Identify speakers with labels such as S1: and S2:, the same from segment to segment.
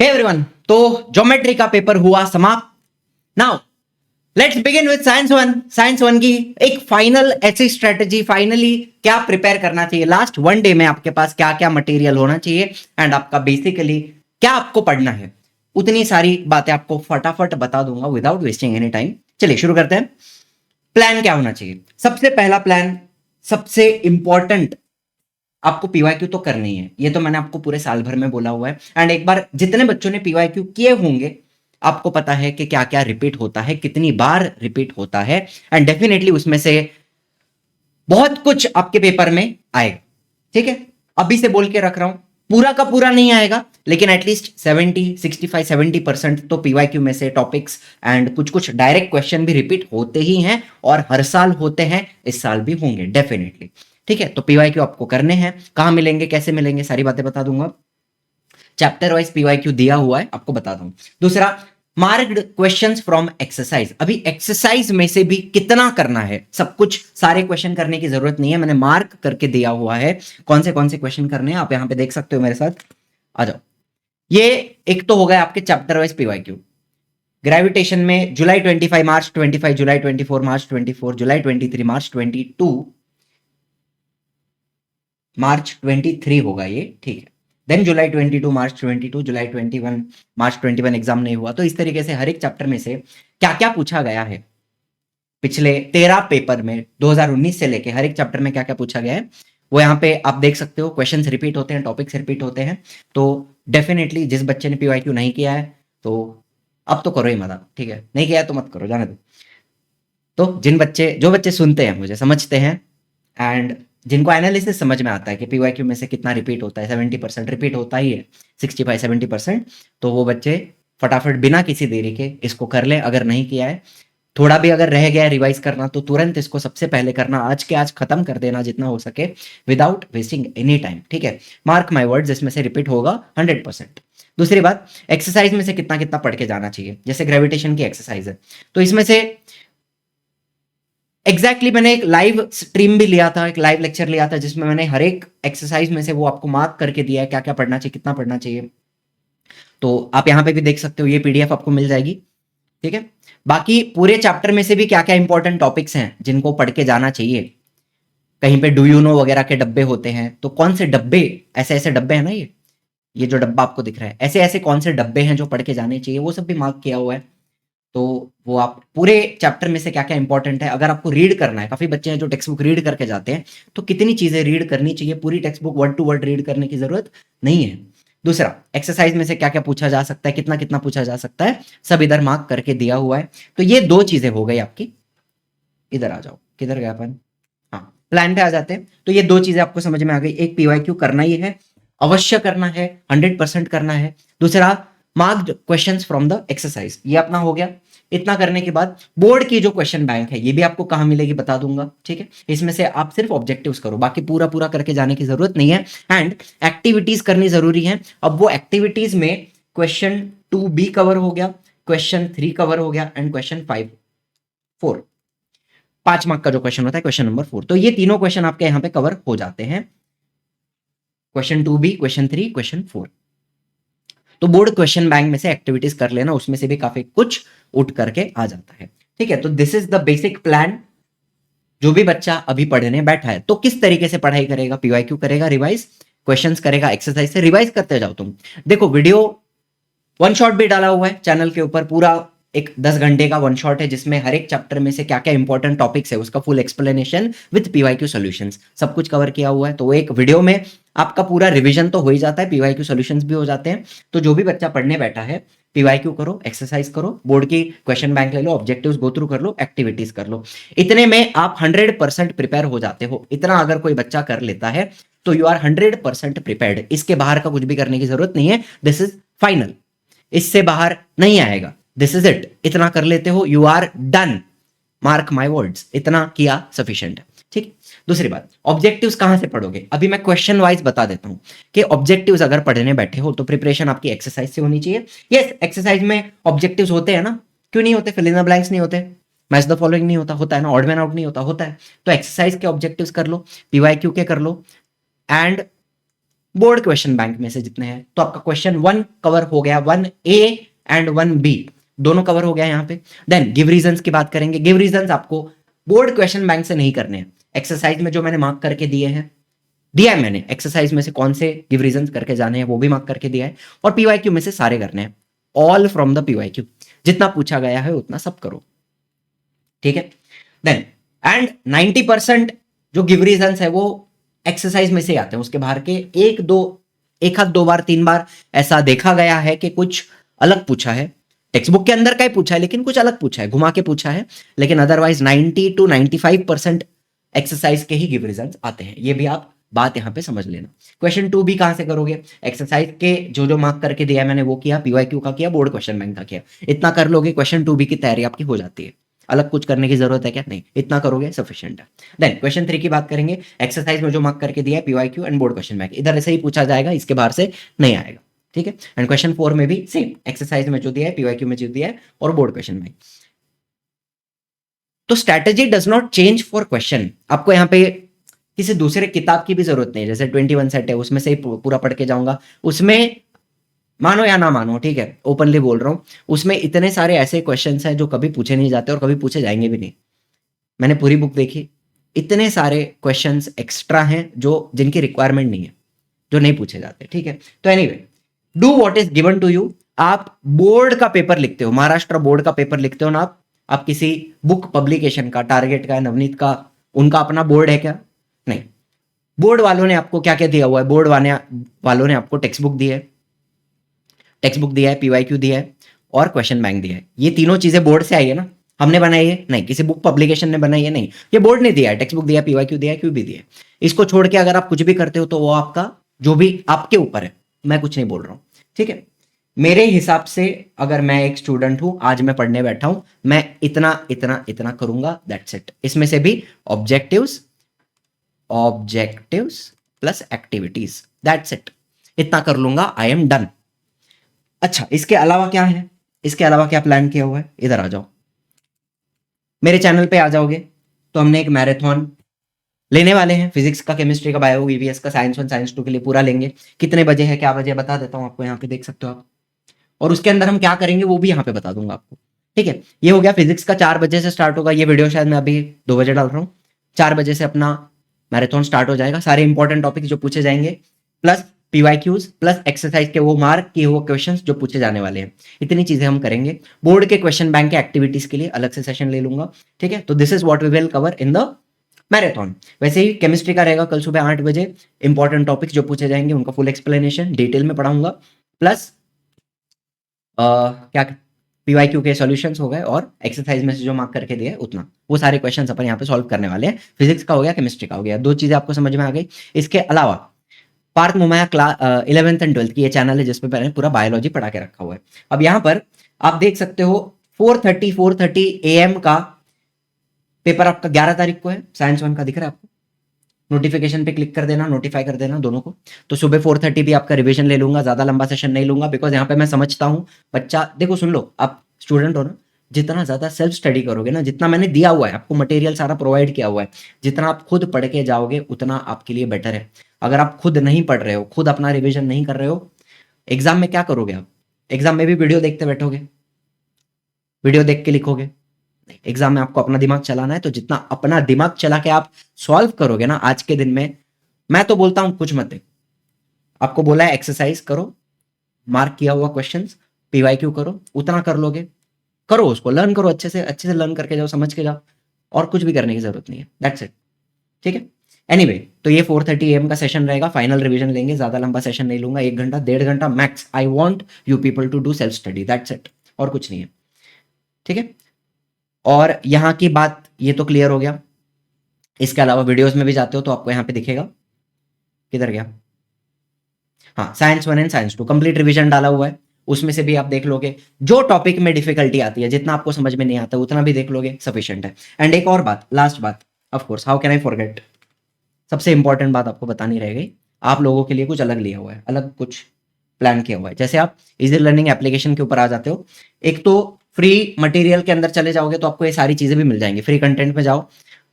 S1: Hey everyone, तो geometry का paper हुआ समाप्त। Now let's begin with science one. Science one की एक फाइनल ऐसी स्ट्रेटेजी, फाइनली क्या प्रिपेयर करना चाहिए लास्ट वन डे में, आपके पास क्या क्या मटेरियल होना चाहिए एंड आपका बेसिकली क्या आपको पढ़ना है, उतनी सारी बातें आपको फटाफट बता दूंगा विदाउट वेस्टिंग एनी टाइम। चलिए शुरू करते हैं। प्लान क्या होना चाहिए? सबसे पहला प्लान, सबसे इंपॉर्टेंट, आपको पीवाईक्यू तो करनी है। ये तो मैंने आपको पूरे साल भर में बोला हुआ है एंड एक बार जितने बच्चों ने पीवाईक्यू किए होंगे आपको पता है कि क्या क्या रिपीट होता है, कितनी बार रिपीट होता है एंड डेफिनेटली उसमें से बहुत कुछ आपके पेपर में आएगा। ठीक है, अभी से बोल के रख रहा हूं, पूरा का पूरा नहीं आएगा लेकिन एटलीस्ट 70 तो पीवाईक्यू में से टॉपिक्स एंड कुछ कुछ डायरेक्ट क्वेश्चन भी रिपीट होते ही हैं और हर साल होते हैं, इस साल भी होंगे डेफिनेटली। ठीक है, तो पीवाईक्यू आपको करने हैं। कहां मिलेंगे, कैसे मिलेंगे, सारी बातें बता दूंगा। चैप्टर वाइज पीवाईक्यू दिया हुआ है, आपको बता दूं। दूसरा, मार्क्ड क्वेश्चंस फ्रॉम एक्सरसाइज। अभी एक्सरसाइज में से भी कितना करना है, सब कुछ सारे क्वेश्चन करने की जरूरत नहीं है, मैंने मार्क करके दिया हुआ है कौन से क्वेश्चन करने हैं। आप यहां पे देख सकते हो मेरे साथ, आ जाओ। ये एक तो हो गया आपके चैप्टर वाइज पीवाईक्यू। ग्रेविटेशन में जुलाई 25, मार्च 25, जुलाई 24, मार्च 24, जुलाई 23, मार्च 22, मार्च 23 होगा ये। ठीक है, देन जुलाई 22, मार्च 22, जुलाई 21, मार्च 21 एग्जाम नहीं हुआ। तो इस तरीके से हर एक चैप्टर में से क्या क्या पूछा गया है पिछले 13 पेपर में 2019 से लेके हर एक चैप्टर में क्या क्या पूछा गया है वो यहाँ पे आप देख सकते हो। क्वेश्चंस रिपीट होते हैं, टॉपिक्स रिपीट होते हैं। तो डेफिनेटली जिस बच्चे ने पीवाईक्यू नहीं किया है तो अब तो करो ही मत, ठीक है, नहीं किया है तो मत करो, जाने दो। तो जो बच्चे सुनते हैं, मुझे समझते हैं एंड जिनको एनालिसिस समझ में आता है कि पीवाईक्यू में से कितना रिपीट होता है, 70% रिपीट होता ही है, 65-70%, तो वो बच्चे फटाफट बिना किसी देरी के इसको कर ले। अगर नहीं किया है, थोड़ा भी अगर रह गया है रिवाइज करना, तो तुरंत इसको सबसे पहले करना, आज के आज खत्म कर देना जितना हो सके विदाउट वेस्टिंग एनी टाइम। ठीक है, मार्क माई वर्ड्स, इसमें से रिपीट होगा 100%। दूसरी बात, एक्सरसाइज में से कितना कितना पढ़ के जाना चाहिए। जैसे ग्रेविटेशन की एक्सरसाइज है तो इसमें से एग्जैक्टली मैंने एक लाइव स्ट्रीम भी लिया था, एक लाइव लेक्चर लिया था जिसमें मैंने हर एक एक्सरसाइज में से वो आपको मार्क करके दिया है, क्या क्या पढ़ना चाहिए, कितना पढ़ना चाहिए। तो आप यहां पे भी देख सकते हो, ये पीडीएफ आपको मिल जाएगी। ठीक है, बाकी पूरे चैप्टर में से भी क्या क्या इंपॉर्टेंट टॉपिक्स हैं जिनको पढ़ के जाना चाहिए। कहीं पे डू यू नो वगैरह के डब्बे होते हैं, तो कौन से डब्बे, ऐसे ऐसे डब्बे हैं ना, ये जो डब्बा आपको दिख रहा है, ऐसे ऐसे कौन से डब्बे हैं जो पढ़ के जाने चाहिए, वो सब भी मार्क किया हुआ है। तो वो आप पूरे चैप्टर में से क्या क्या इंपॉर्टेंट है, अगर आपको रीड करना है, काफी बच्चे हैं जो टेक्स्ट बुक रीड करके जाते हैं, तो कितनी चीजें रीड करनी चाहिए, पूरी textbook word to word read करने की जरूरत नहीं है। दूसरा, एक्सरसाइज में से क्या क्या पूछा जा सकता है, कितना कितना पूछा जा सकता है, सब इधर मार्क करके दिया हुआ है। तो ये दो चीजें हो गई आपकी। इधर आ जाओ, किधर गया अपन, हाँ प्लान पे आ जाते हैं। तो ये दो चीजें आपको समझ में आ गई, एक पीवाईक्यू करना ही है, अवश्य करना है, 100% करना है। दूसरा, marked questions from the exercise, ये अपना हो गया। इतना करने के बाद बोर्ड की जो क्वेश्चन बैंक है ये भी आपको कहां मिलेगी बता दूंगा। ठीक है, इसमें से आप सिर्फ ऑब्जेक्टिव्स करो, बाकी पूरा पूरा करके जाने की जरूरत नहीं है एंड एक्टिविटीज करनी जरूरी है। अब वो एक्टिविटीज में क्वेश्चन 2B कवर हो गया, क्वेश्चन 3 कवर हो गया एंड क्वेश्चन 4 5 मार्क का जो क्वेश्चन होता है, क्वेश्चन नंबर 4। तो ये तीनों क्वेश्चन आपके यहां पे कवर हो जाते हैं, क्वेश्चन 2B, क्वेश्चन 3, क्वेश्चन 4। तो बोर्ड क्वेश्चन बैंक में से एक्टिविटीज कर लेना, उसमें से भी काफी कुछ उठ करके आ जाता है। ठीक है, तो this is the basic plan. जो भी बच्चा अभी पढ़ने बैठा है तो किस तरीके से पढ़ाई करेगा, पीवाईक्यू करेगा, रिवाइज क्वेश्चंस करेगा, एक्सरसाइज से रिवाइज करते जाओ तुम। देखो वीडियो वन शॉट भी डाला हुआ है चैनल के ऊपर, पूरा एक 10 घंटे का वन शॉट है जिसमें हर एक चैप्टर में से क्या क्या इंपॉर्टेंट टॉपिक्स है उसका full explanation with PYQ solutions सब कुछ कवर किया हुआ है। तो एक वीडियो में आपका पूरा रिवीजन तो हो ही जाता है, पीवाईक्यू सॉल्यूशंस भी हो जाते हैं। तो जो भी बच्चा पढ़ने बैठा है, पीवाईक्यू करो, एक्सरसाइज करो, बोर्ड की क्वेश्चन बैंक ले लो, ऑब्जेक्टिव्स गो थ्रू कर लो, एक्टिविटीज कर लो। इतने में आप 100% प्रिपेयर हो जाते हो। इतना अगर कोई बच्चा कर लेता है तो यू आर 100% प्रिपेयर्ड। इसके बाहर का कुछ भी करने की जरूरत नहीं है, दिस इज फाइनल, इससे बाहर नहीं आएगा। दिस इज इट, इतना कर लेते हो, you are done, mark my words, इतना किया सफिशिएंट है। ठीक, दूसरी बात, ऑब्जेक्टिव्स कहां से पढ़ोगे। अभी मैं क्वेश्चन वाइज बता देता हूं कि ऑब्जेक्टिव्स अगर पढ़ने बैठे हो तो प्रिपरेशन आपकी एक्सरसाइज से होनी चाहिए। यस, एक्सरसाइज में ऑब्जेक्टिव्स होते हैं ना, क्यों नहीं होते, फिल इन द ब्लैंक्स नहीं होते, मैच द फॉलोइंग नहीं होता, होता है ना, ऑड मैन आउट नहीं होता, होता है। तो एक्सरसाइज के ऑब्जेक्टिव्स कर लो, पीवाईक्यू के कर लो एंड बोर्ड क्वेश्चन बैंक में से जितने हैं, तो आपका क्वेश्चन 1 कवर हो गया, 1A एंड 1B दोनों कवर हो गया यहाँ पे। देन गिव रीजंस की बात करेंगे। गिव रीजंस आपको बोर्ड क्वेश्चन बैंक से नहीं करने हैं, एक्सरसाइज में जो मैंने मार्क करके दिए हैं, दिया है मैंने एक्सरसाइज में से कौन से गिव रीजंस करके जाने हैं वो भी मार्क करके दिया है, और पीवाईक्यू में से सारे करने हैं, ऑल फ्रॉम द पीवाईक्यू, जितना पूछा गया है उतना सब करो, ठीक है। देन एंड 90% जो गिव रीजंस है वो एक्सरसाइज में से आते हैं, उसके बाहर के एक हाथ दो बार 3 बार ऐसा देखा गया है कि कुछ अलग पूछा है, टेक्स्ट बुक के अंदर का ही पूछा है लेकिन कुछ अलग पूछा है, घुमा के पूछा है, लेकिन अदरवाइज 90 to 95% एक्सरसाइज के ही गिव रिजल्ट्स आते हैं। ये भी आप बात यहां पे समझ लेना। क्वेश्चन 2 भी कहां से करोगे, एक्सरसाइज के जो मार्क करके दिया है मैंने वो किया, पीवाईक्यू का किया, बोर्ड क्वेश्चन बैंक का किया, इतना कर लोगे क्वेश्चन 2 भी की तैयारी आपकी हो जाती है। अलग कुछ करने की जरूरत है क्या, नहीं, इतना करोगे सफिशिएंट है। देन क्वेश्चन 3 की बात करेंगे, एक्सरसाइज में जो मार्क करके दिया है PYQ and board question bank, इधर ऐसे ही पूछा जाएगा, इसके बाहर से नहीं आएगा, ठीक है। एंड क्वेश्चन 4 में भी सेम, एक्सरसाइज में जो दिया है, पीवाईक्यू में जो दिया है, और बोर्ड क्वेश्चन बैंक। तो strategy does not change for question, आपको यहाँ पे किसी दूसरे किताब की भी जरूरत नहीं, जैसे 21 सेट है उसमें से ही पूरा पढ़ के जाऊंगा, उसमें मानो या ना मानो, ठीक है, ओपनली बोल रहा हूं, उसमें इतने सारे ऐसे क्वेश्चंस हैं जो कभी पूछे नहीं जाते और कभी पूछे जाएंगे भी नहीं। मैंने पूरी बुक देखी, इतने सारे क्वेश्चंस एक्स्ट्रा हैं जो जिनकी रिक्वायरमेंट नहीं है, जो नहीं पूछे जाते, ठीक है। तो anyway, do what is given to you. आप बोर्ड का पेपर लिखते हो, महाराष्ट्र बोर्ड का पेपर लिखते हो ना आप किसी बुक पब्लिकेशन का, टारगेट का, नवनीत का, उनका अपना बोर्ड है क्या, नहीं। बोर्ड वालों ने आपको क्या क्या दिया हुआ है, बोर्ड वालों ने आपको टेक्स्ट बुक दी है, पीवाईक्यू दिया है और क्वेश्चन बैंक दिया है। ये तीनों चीजें बोर्ड से आई है ना, हमने बनाई है नहीं, किसी बुक पब्लिकेशन ने बनाई है नहीं, ये बोर्ड ने दिया है, टेक्स्ट बुक दिया, पीवाईक्यू दिया, क्यू भी दिया है। इसको छोड़ के अगर आप कुछ भी करते हो तो वो आपका जो भी आपके ऊपर है, मैं कुछ नहीं बोल रहा हूं, ठीक है। मेरे हिसाब से अगर मैं एक स्टूडेंट हूं, आज मैं पढ़ने बैठा हूं, मैं इतना इतना इतना करूंगा, दैट्स इट। इसमें से भी objectives plus activities, that's it, इतना कर लूंगा, आई एम डन। अच्छा, इसके अलावा क्या है, इसके अलावा क्या प्लान किया हुआ है, इधर आ जाओ, मेरे चैनल पे आ जाओगे तो हमने एक मैराथन लेने वाले हैं, फिजिक्स का, केमिस्ट्री का, बायो, ईवीएस का, साइंस 1 साइंस 2 के लिए पूरा लेंगे। कितने बजे है, क्या बजे, बता देता हूं आपको, यहाँ पे देख सकते हो आप, और उसके अंदर हम क्या करेंगे वो भी यहाँ पे बता दूंगा आपको, ठीक है। ये हो गया फिजिक्स का, 4 बजे से स्टार्ट होगा, ये वीडियो शायद मैं अभी 2 बजे डाल रहा हूँ, 4 बजे से अपना मैराथन स्टार्ट हो जाएगा, सारे इंपॉर्टेंट टॉपिक जो पूछे जाएंगे, प्लस पीवाईक्यूज, प्लस एक्सरसाइज के वो मार्क किए हुए क्वेश्चंस जो पूछे जाने वाले हैं, इतनी चीजें हम करेंगे। बोर्ड के क्वेश्चन बैंक के एक्टिविटीज के लिए अलग से सेशन ले लूंगा, ठीक है। तो this is what we will cover in the marathon. वैसे ही केमिस्ट्री का रहेगा कल सुबह 8 बजे, इंपॉर्टेंट टॉपिक्स जो पूछे जाएंगे उनका फुल एक्सप्लेनेशन डिटेल में पढ़ाऊंगा, प्लस क्या पीवाईक्यू के सॉल्यूशंस हो गए और एक्सरसाइज में से जो मार्क करके दिया है उतना, वो सारे क्वेश्चंस अपन यहाँ पे सॉल्व करने वाले हैं। फिजिक्स का हो गया, केमिस्ट्री का हो गया, 2 चीजें आपको समझ में आ गई। इसके अलावा Partha मोमाया class 11th and 12th की ये चैनल है जिसपे मैंने पूरा बायोलॉजी पढ़ा के रखा हुआ है। अब यहाँ पर आप देख सकते हो 4:30 AM का पेपर आपका 11 तारीख को है, साइंस 1 का दिख रहा है आपको, नोटिफिकेशन पे क्लिक कर देना, नोटिफाई कर देना दोनों को। तो सुबह 4:30 भी आपका रिवीजन ले लूंगा, ज्यादा लंबा सेशन नहीं लूंगा, बिकॉज यहाँ पे मैं समझता हूँ बच्चा, देखो सुन लो, आप स्टूडेंट हो ना, जितना ज्यादा सेल्फ स्टडी करोगे ना, जितना मैंने दिया हुआ है आपको मटेरियल सारा प्रोवाइड किया हुआ है, जितना आप खुद पढ़ के जाओगे उतना आपके लिए बेटर है। अगर आप खुद नहीं पढ़ रहे हो, खुद अपना रिविजन नहीं कर रहे हो, एग्जाम में क्या करोगे आप, एग्जाम में भी वीडियो देखते बैठोगे, वीडियो देख के लिखोगे, एग्जाम में आपको अपना दिमाग चलाना है। तो जितना अपना दिमाग चला के आप सॉल्व करोगे ना आज के दिन में, मैं तो बोलता हूं कुछ मत देखो, आपको बोला है एक्सरसाइज करो, मार्क किया हुआ क्वेश्चंस, पीवाईक्यू करो, उतना कर लोगे, करो उसको, लर्न करो, अच्छे से लर्न करके जाओ, समझ के जाओ, और कुछ भी करने की जरूरत नहीं है, दैट्स इट, ठीक है। एनीवे, तो ये 4:30 AM का सेशन रहेगा, फाइनल रिवीजन लेंगे, ज्यादा लंबा सेशन नहीं लूंगा, 1 घंटा 1.5 घंटा max. I want you people to do self study, that's it, और कुछ नहीं है, ठीक है। और यहाँ की बात ये तो क्लियर हो गया। इसके अलावा वीडियोस में भी जाते हो तो आपको यहाँ पे दिखेगा, किधर गया, हाँ, science 1 and science 2 complete revision डाला हुआ है, उसमें से भी आप देख लोगे, जो टॉपिक में डिफिकल्टी आती है, जितना आपको समझ में नहीं आता उतना भी देख लोगे, सफिशिएंट है। एंड एक और बात, लास्ट बात, of course, how can I forget, सबसे इंपॉर्टेंट बात आपको बतानी रह गई, आप लोगों के लिए कुछ अलग लिया हुआ है, अलग कुछ प्लान किया हुआ है। जैसे आप इजी लर्निंग एप्लीकेशन के ऊपर आ जाते हो, एक तो फ्री मटेरियल के अंदर चले जाओगे तो आपको ये सारी चीजें भी मिल जाएंगी, फ्री कंटेंट में जाओ,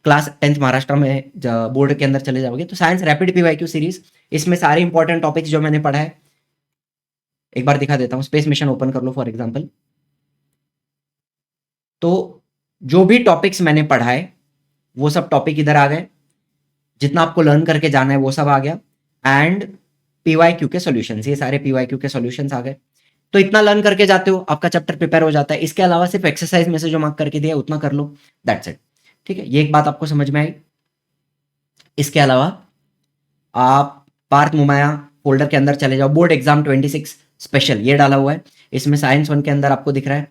S1: क्लास 10th महाराष्ट्र में बोर्ड के अंदर चले जाओगे तो साइंस रैपिड पीवाईक्यू सीरीज, इसमें सारे इंपॉर्टेंट टॉपिक्स जो मैंने पढ़ा है एक बार दिखा देता हूँ। स्पेस मिशन ओपन कर लो फॉर एग्जांपल। तो जो भी टॉपिक्स मैंने पढ़ा है वो सब टॉपिक इधर आ गए, जितना आपको लर्न करके जाना है वो सब आ गया, एंड पीवाईक्यू के सॉल्यूशंस, ये सारे पीवाईक्यू के सॉल्यूशंस आ गए। तो इतना लर्न करके जाते हो, आपका चैप्टर प्रिपेयर हो जाता है। इसके अलावा सिर्फ एक्सरसाइज में से जो मार्क करके दिया उतना कर लो, दैट्स इट। ठीक है, ये एक बात आपको समझ में आई। इसके अलावा आप पार्थ मुमाया फोल्डर के अंदर चले जाओ, बोर्ड एग्जाम 26 स्पेशल ये डाला हुआ है, इसमें साइंस 1 के अंदर आपको दिख रहा है।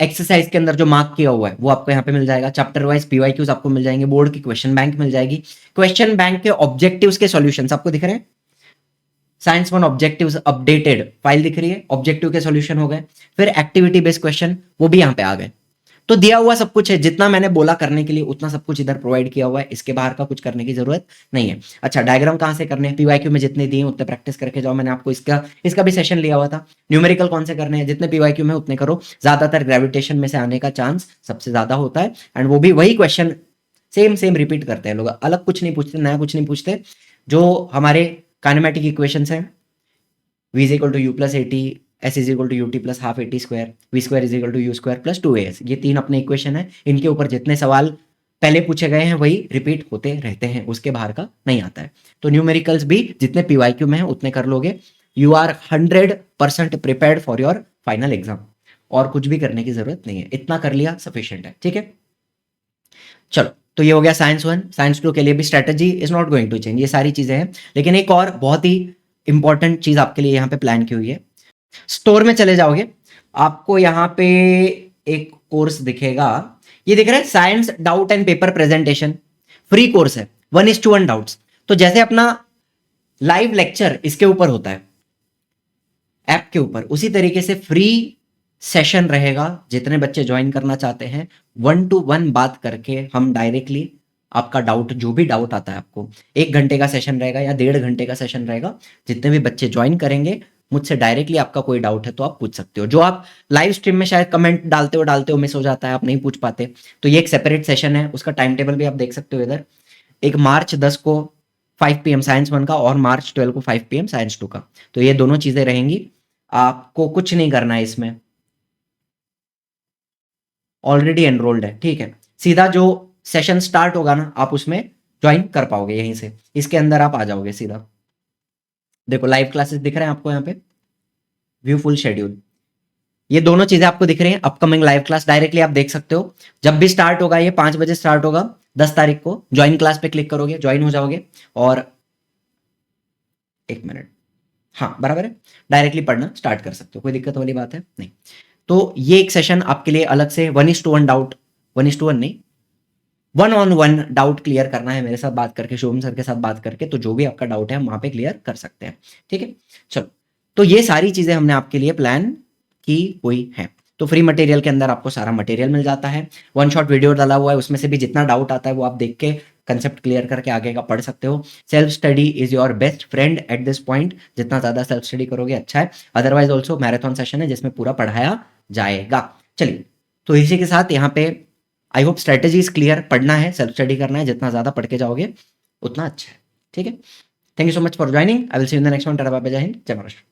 S1: एक्सरसाइज के अंदर जो मार्क किया हुआ है वो आपको यहाँ पे मिल जाएगा। चैप्टर वाइज पीवाईक्यूज आपको मिल जाएंगे, बोर्ड की क्वेश्चन बैंक मिल जाएगी, क्वेश्चन बैंक के ऑब्जेक्टिव्स के सॉल्यूशंस आपको दिख रहे हैं। साइंस 1 ऑब्जेक्टिव्स अपडेटेड फाइल दिख रही है, ऑब्जेक्टिव के सॉल्यूशन हो गए। फिर एक्टिविटी बेस्ड क्वेश्चन वो भी यहाँ पे आ गए। तो दिया हुआ सब कुछ है, जितना मैंने बोला करने के लिए उतना सब कुछ इधर प्रोवाइड किया हुआ है, इसके बाहर का कुछ करने की जरूरत नहीं है। अच्छा, डायग्राम कहाँ से करने हैं? पीवाईक्यू में जितने दिए उतने प्रैक्टिस करके जाओ। मैंने आपको इसका भी सेशन लिया हुआ था। न्यूमेरिकल कौन से करने हैं? जितने पीवाईक्यू में उतने करो, ज्यादातर ग्रेविटेशन में से आने का चांस सबसे ज्यादा होता है, एंड वो भी वही क्वेश्चन सेम रिपीट करते हैं लोग, अलग कुछ नहीं पूछते, नया कुछ नहीं पूछते। जो हमारे काइनेमेटिक इक्वेशंस हैं, v is equal to u plus at, s is equal to ut plus half at square, v square is equal to u square plus 2as, ये तीन अपने इक्वेशन है। इनके ऊपर जितने सवाल पहले पूछे गए हैं वही रिपीट होते रहते हैं, उसके बाहर का नहीं आता है। तो न्यूमेरिकल्स भी जितने पीवाईक्यू में है उतने कर लोगे, you are 100% prepared for your final exam, और कुछ भी करने की जरूरत नहीं है, इतना कर लिया सफिशिएंट है। ठीक है, चलो, तो ये हो गया साइंस 1। साइंस 2 के लिए भी strategy is not going to change, ये सारी चीजें हैं। लेकिन एक और बहुत ही इंपॉर्टेंट चीज आपके लिए यहाँ पे प्लान की हुई है। स्टोर में चले जाओगे, आपको यहाँ पे एक कोर्स दिखेगा, ये दिख रहा है science doubt and paper presentation, free course है, 1:1 डाउट्स। तो जैसे अपना लाइव लेक्चर इसके ऊपर होता है ऐप के ऊपर, उसी तरीके से फ्री सेशन रहेगा। जितने बच्चे ज्वाइन करना चाहते हैं 1-to-1 बात करके हम डायरेक्टली आपका डाउट, जो भी डाउट आता है आपको, 1 घंटे का सेशन रहेगा या 1.5 घंटे का सेशन रहेगा। जितने भी बच्चे ज्वाइन करेंगे मुझसे डायरेक्टली आपका कोई डाउट है तो आप पूछ सकते हो। जो आप लाइव स्ट्रीम में शायद कमेंट डालते हो मिस हो जाता है, आप नहीं पूछ पाते, तो ये एक सेपरेट सेशन है। उसका टाइम टेबल भी आप देख सकते हो इधर। एक मार्च 10 को 5 PM साइंस 1 का, और मार्च 12 को 5 PM साइंस 2 का। तो ये दोनों चीजें रहेंगी, आपको कुछ नहीं करना है इसमें, ऑलरेडी एनरोल्ड है। ठीक है, सीधा जो सेशन स्टार्ट होगा ना आप उसमें ज्वाइन कर पाओगे, यहीं से इसके अंदर आप आ जाओगे सीधा। देखो लाइव क्लासेस दिख रहे हैं आपको यहाँ पे, व्यू फुल शेड्यूल, ये दोनों चीजें आपको दिख रही हैं। अपकमिंग लाइव क्लास डायरेक्टली आप देख सकते हो, जब भी स्टार्ट होगा, ये 5 बजे स्टार्ट होगा 10 तारीख को। ज्वाइन क्लास पे क्लिक करोगे, ज्वाइन हो जाओगे, और 1 मिनट, हाँ बराबर है, डायरेक्टली पढ़ना स्टार्ट कर सकते हो, कोई दिक्कत वाली बात है नहीं। तो ये एक सेशन आपके लिए अलग से 1:1 डाउट, 1:1 नहीं, 1-on-1 डाउट क्लियर करना है मेरे साथ बात करके, शुभम सर के साथ बात करके, तो जो भी आपका डाउट है हम वहां पे क्लियर कर सकते हैं। ठीक है, चलो, तो ये सारी चीजें हमने आपके लिए प्लान की हुई है। तो फ्री मटेरियल के अंदर आपको सारा मटेरियल मिल जाता है, 1 शॉट वीडियो डाला हुआ है, उसमें से भी जितना डाउट आता है वो आप देख के कंसेप्ट क्लियर करके आगे का पढ़ सकते हो। Self study is your best friend at this point, जितना ज्यादा सेल्फ स्टडी करोगे अच्छा है। अदरवाइज ऑल्सो मैराथन सेशन है जिसमें पूरा पढ़ाया जाएगा। चलिए, तो इसी के साथ यहाँ पे I hope strategy is clear, पढ़ना है, सेल्फ स्टडी करना है, जितना ज्यादा पढ़ के जाओगे उतना अच्छा है। ठीक है, thank you so much for joining, I will see you in the next one. Tata bye bye, जय हिंद, जय महाराष्ट्र।